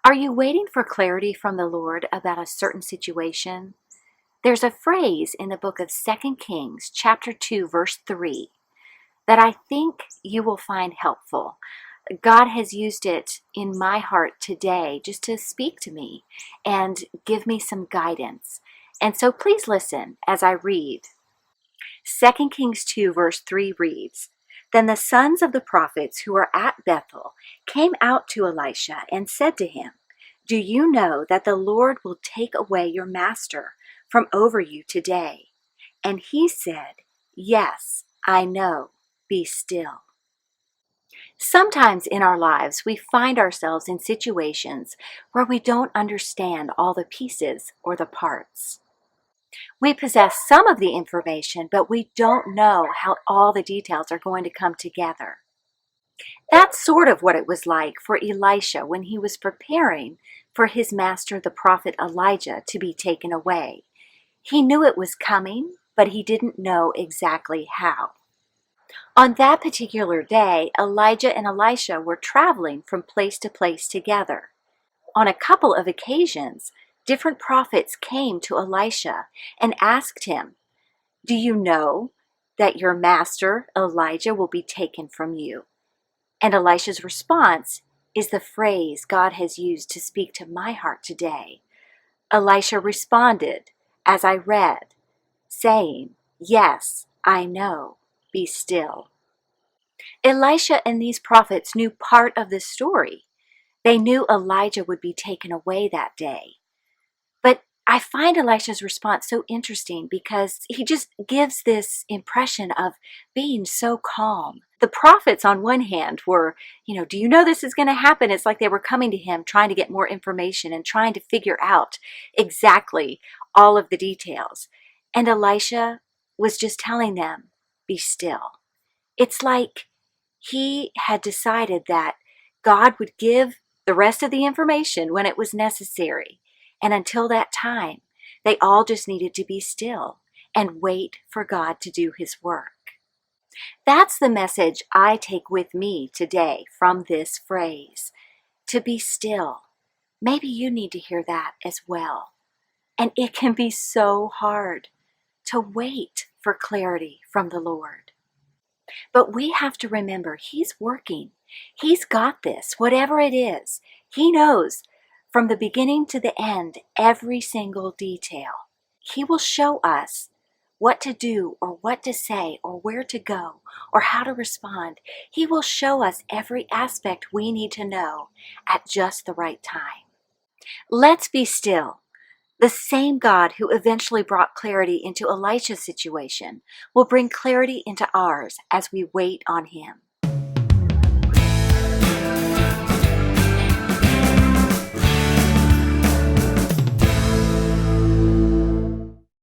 Are you waiting for clarity from the Lord about a certain situation? There's a phrase in the book of 2 Kings, chapter 2, verse 3, that I think you will find helpful. God has used it in my heart today just to speak to me and give me some guidance. And so please listen as I read. 2 Kings 2, verse 3 reads, "Then the sons of the prophets who were at Bethel came out to Elisha and said to him, 'Do you know that the Lord will take away your master from over you today?' And he said, 'Yes, I know. Be still.'" Sometimes in our lives, we find ourselves in situations where we don't understand all the pieces or the parts. We possess some of the information, but we don't know how all the details are going to come together. That's sort of what it was like for Elisha when he was preparing for his master, the prophet Elijah, to be taken away. He knew it was coming, but he didn't know exactly how. On that particular day, Elijah and Elisha were traveling from place to place together. On a couple of occasions, different prophets came to Elisha and asked him, "Do you know that your master, Elijah, will be taken from you?" And Elisha's response is the phrase God has used to speak to my heart today. Elisha responded, as I read, saying, "Yes, I know. Be still." Elisha and these prophets knew part of the story. They knew Elijah would be taken away that day. But I find Elisha's response so interesting because he just gives this impression of being so calm. The prophets on one hand were, "Do you know this is going to happen?" It's like they were coming to him trying to get more information and trying to figure out exactly all of the details. And Elisha was just telling them, "Be still." It's like he had decided that God would give the rest of the information when it was necessary. And until that time, they all just needed to be still and wait for God to do his work. That's the message I take with me today from this phrase, to be still. Maybe you need to hear that as well. And it can be so hard to wait for clarity from the Lord. But we have to remember he's working. He's got this, whatever it is. He knows from the beginning to the end every single detail. He will show us what to do or what to say or where to go or how to respond. He will show us every aspect we need to know at just the right time. Let's be still. The same God who eventually brought clarity into Elisha's situation will bring clarity into ours as we wait on him.